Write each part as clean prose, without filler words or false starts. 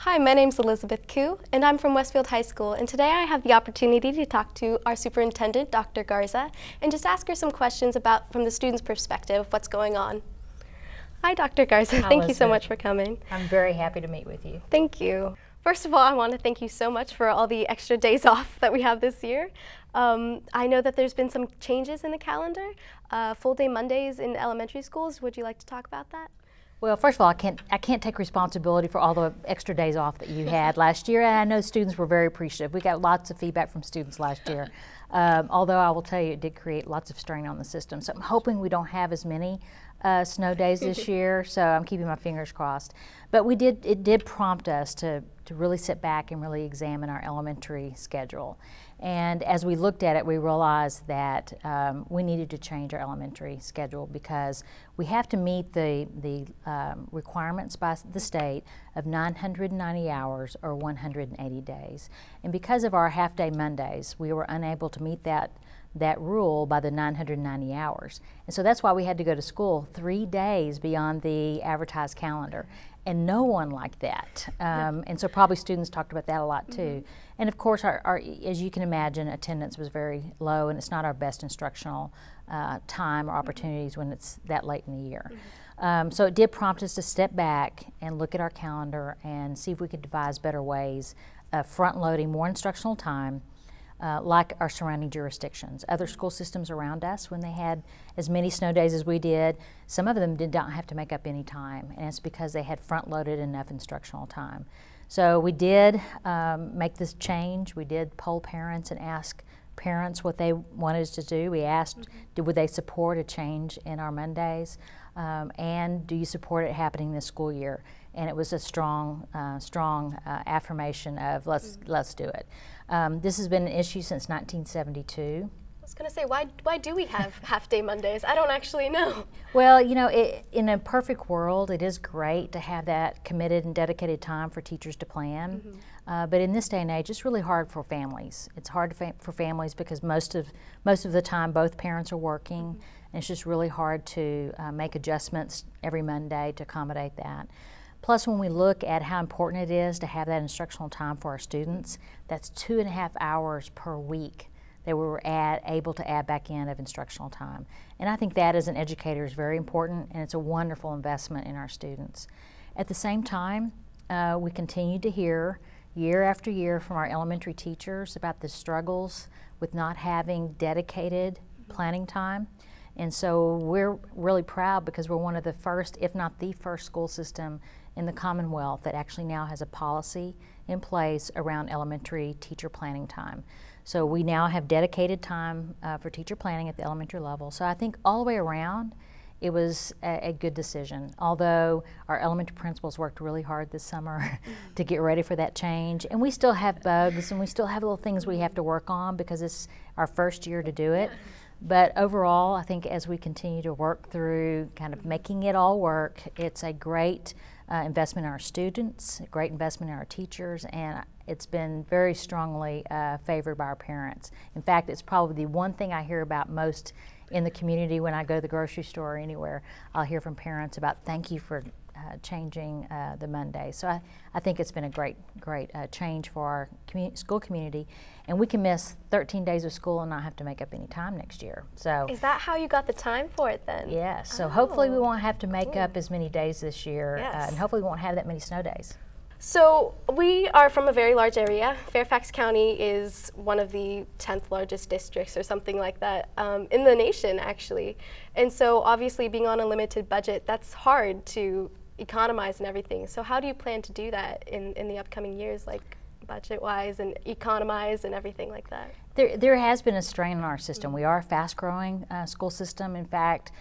Hi, my name's Elizabeth Koo, and I'm from Westfield High School, and today I have the opportunity to talk to our superintendent, Dr. Garza, and just ask her some questions about, from the student's perspective, what's going on. Hi, Dr. Garza. Thank you so much for coming. I'm very happy to meet with you. Thank you. First of all, I want to thank you so much for all the extra days off that we have this year. I know that there's been some changes in the calendar, full-day Mondays in elementary schools. Would you like to talk about that? Well, first of all, I can't take responsibility for all the extra days off that you had last year, and I know students were very appreciative. We got lots of feedback from students last year, although I will tell you it did create lots of strain on the system. So I'm hoping we don't have as many snow days this year, so I'm keeping my fingers crossed. But it did prompt us to really sit back and really examine our elementary schedule. And as we looked at it, we realized that we needed to change our elementary schedule because we have to meet the requirements by the state of 990 hours or 180 days. And because of our half-day Mondays, we were unable to meet that rule by the 990 hours. And so that's why we had to go to school 3 days beyond the advertised calendar. And no one liked that. And so probably students talked about that a lot too. And of course, as you can imagine, attendance was very low, and it's not our best instructional time or opportunities when it's that late in the year. So it did prompt us to step back and look at our calendar and see if we could devise better ways of front-loading more instructional time like our surrounding jurisdictions. Other school systems around us, when they had as many snow days as we did, some of them did not have to make up any time, and it's because they had front-loaded enough instructional time. So we did make this change. We did poll parents and ask parents what they wanted us to do. We asked, would they support a change in our Mondays, and do you support it happening this school year? And it was a strong affirmation of let's do it. This has been an issue since 1972. I was going to say, why do we have half-day Mondays? I don't actually know. Well, you know, in a perfect world, it is great to have that committed and dedicated time for teachers to plan. But in this day and age, it's really hard for families. It's hard for families because most of the time both parents are working, and it's just really hard to make adjustments every Monday to accommodate that. Plus, when we look at how important it is to have that instructional time for our students, that's 2.5 hours per week that we were able to add back in of instructional time. And I think that as an educator is very important, and it's a wonderful investment in our students. At the same time, we continue to hear year after year from our elementary teachers about the struggles with not having dedicated planning time. And so we're really proud because we're one of the first, if not the first, school system in the Commonwealth that actually now has a policy in place around elementary teacher planning time. So we now have dedicated time for teacher planning at the elementary level. So I think all the way around, it was a good decision. Although our elementary principals worked really hard this summer to get ready for that change. And we still have bugs and we still have little things we have to work on because it's our first year to do it. But overall, I think as we continue to work through kind of making it all work, it's a great investment in our students, a great investment in our teachers, and it's been very strongly favored by our parents. In fact, it's probably the one thing I hear about most in the community when I go to the grocery store or anywhere. I'll hear from parents about thank you for changing the Monday. So I think it's been a great change for our school community, and we can miss 13 days of school and not have to make up any time next year. So is that how you got the time for it then? Yes. So hopefully we won't have to make up as many days this year, and hopefully we won't have that many snow days. So we are from a very large area. Fairfax County is one of the 10th largest districts or something like that in the nation, actually. And so obviously being on a limited budget, that's hard to economize and everything. So how do you plan to do that in the upcoming years, like budget-wise and economize and everything like that? There has been a strain on our system. We are a fast-growing school system. In fact,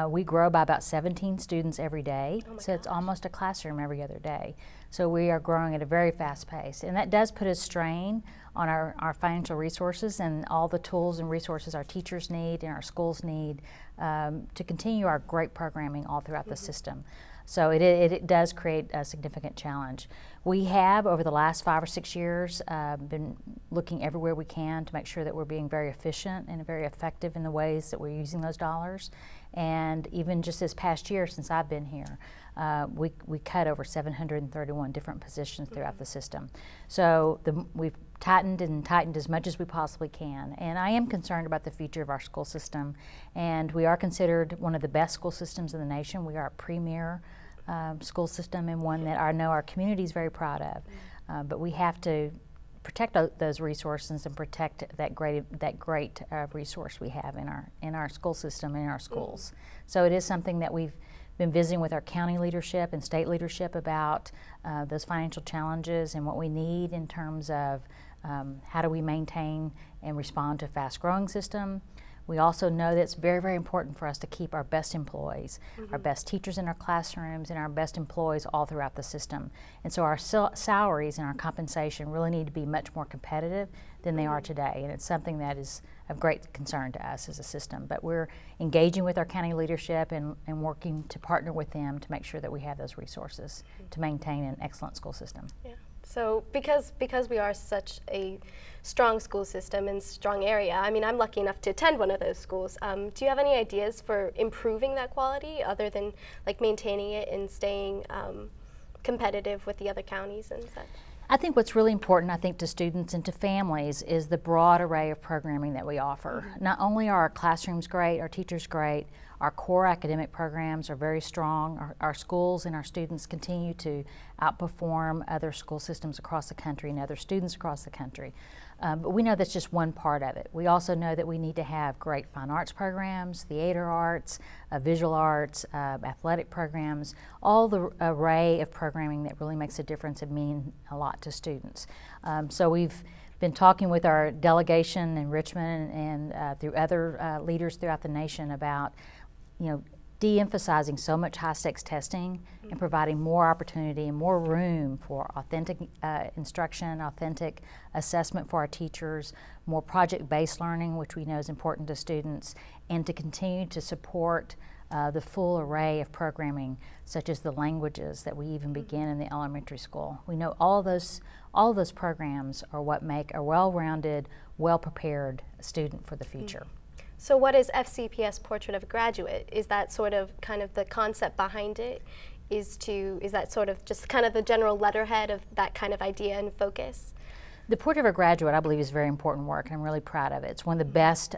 we grow by about 17 students every day, so it's almost a classroom every other day. So we are growing at a very fast pace, and that does put a strain on our financial resources and all the tools and resources our teachers need and our schools need to continue our great programming all throughout the system. So it does create a significant challenge. We have, over the last 5 or 6 years, been looking everywhere we can to make sure that we're being very efficient and very effective in the ways that we're using those dollars. And even just this past year, since I've been here, we cut over 731 different positions throughout the system. So we've tightened and tightened as much as we possibly can. And I am concerned about the future of our school system. And we are considered one of the best school systems in the nation. We are a premier school system, and one that I know our community is very proud of. But we have to protect those resources and protect that great resource we have in our school system and in our schools. So it is something that we've been visiting with our county leadership and state leadership about those financial challenges and what we need in terms of how do we maintain and respond to a fast-growing system. We also know that it's very, very important for us to keep our best employees, our best teachers in our classrooms, and our best employees all throughout the system. And so our salaries and our compensation really need to be much more competitive than they are today. And it's something that is of great concern to us as a system. But we're engaging with our county leadership and working to partner with them to make sure that we have those resources to maintain an excellent school system. Yeah. So because we are such a strong school system and strong area, I mean, I'm lucky enough to attend one of those schools. Do you have any ideas for improving that quality other than like maintaining it and staying competitive with the other counties and such? I think what's really important, I think, to students and to families is the broad array of programming that we offer. Not only are our classrooms great, our teachers great, our core academic programs are very strong. Our schools and our students continue to outperform other school systems across the country and other students across the country. But we know that's just one part of it. We also know that we need to have great fine arts programs, theater arts, visual arts, athletic programs, all the array of programming that really makes a difference and mean a lot to students. So we've been talking with our delegation in Richmond and through other leaders throughout the nation about, de-emphasizing so much high-stakes testing and providing more opportunity and more room for authentic instruction, authentic assessment for our teachers, more project-based learning, which we know is important to students, and to continue to support the full array of programming, such as the languages that we even begin in the elementary school. We know all of those programs are what make a well-rounded, well-prepared student for the future. So what is FCPS Portrait of a Graduate? Is that sort of kind of the concept behind it? Is that sort of just kind of the general letterhead of that kind of idea and focus? The Portrait of a Graduate, I believe, is very important work, and I'm really proud of it. It's one of the best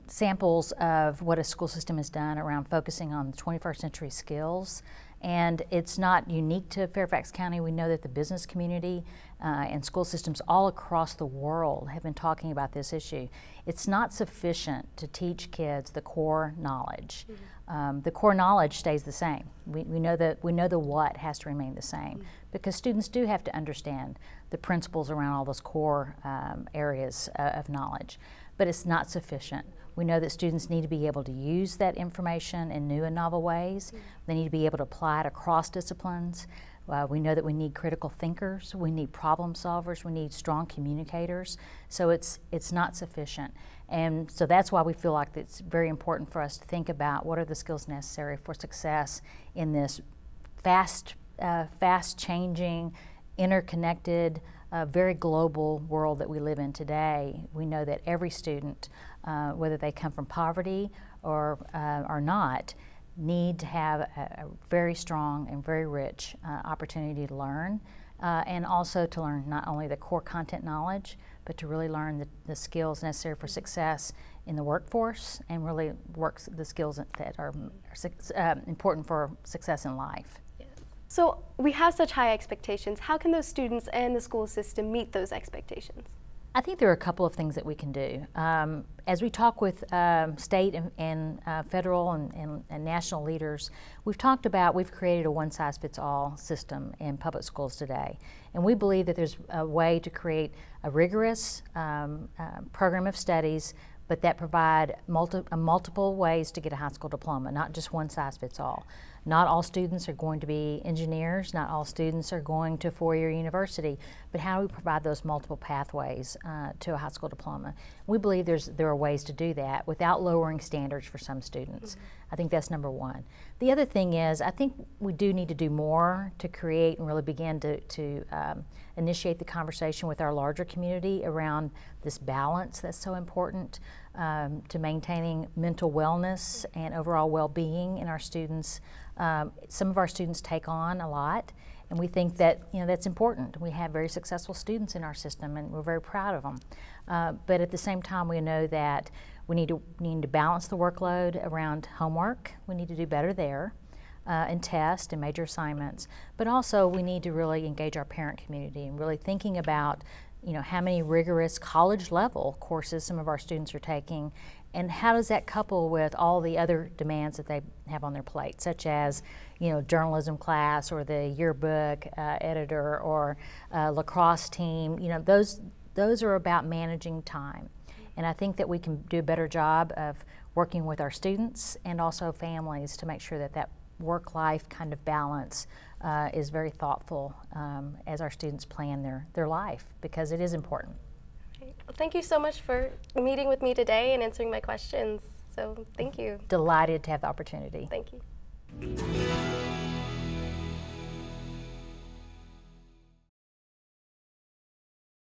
samples of what a school system has done around focusing on 21st century skills. And it's not unique to Fairfax County. We know that the business community and school systems all across the world have been talking about this issue. It's not sufficient to teach kids the core knowledge. The core knowledge stays the same. We know the what has to remain the same because students do have to understand the principles around all those core areas of knowledge, but it's not sufficient. We know that students need to be able to use that information in new and novel ways. They need to be able to apply it across disciplines. We know that we need critical thinkers, we need problem solvers, we need strong communicators. So it's not sufficient. And so that's why we feel like it's very important for us to think about what are the skills necessary for success in this fast changing, interconnected, very global world that we live in today. We know that every student, whether they come from poverty or not, need to have a very strong and very rich opportunity to learn, and also to learn not only the core content knowledge, but to really learn the skills necessary for success in the workforce and really the skills that are important for success in life. So we have such high expectations. How can those students and the school system meet those expectations? I think there are a couple of things that we can do. As we talk with state and federal and national leaders, we've created a one-size-fits-all system in public schools today. And we believe that there's a way to create a rigorous program of studies, but that provide multiple ways to get a high school diploma, not just one size fits all. Not all students are going to be engineers, not all students are going to a four-year university, but how do we provide those multiple pathways to a high school diploma? We believe there are ways to do that without lowering standards for some students. I think that's number one. The other thing is, I think we do need to do more to create and really begin to initiate the conversation with our larger community around this balance that's so important to maintaining mental wellness and overall well-being in our students. Some of our students take on a lot, and we think that that's important. We have very successful students in our system, and we're very proud of them. But at the same time, we know that we need to balance the workload around homework. We need to do better there, and test and major assignments. But also, we need to really engage our parent community and really thinking about how many rigorous college-level courses some of our students are taking, and how does that couple with all the other demands that they have on their plate, such as journalism class or the yearbook editor or lacrosse team. Those are about managing time. And I think that we can do a better job of working with our students and also families to make sure that that work-life kind of balance is very thoughtful as our students plan their life, because it is important. Well, thank you so much for meeting with me today and answering my questions. So thank you. Delighted to have the opportunity. Thank you.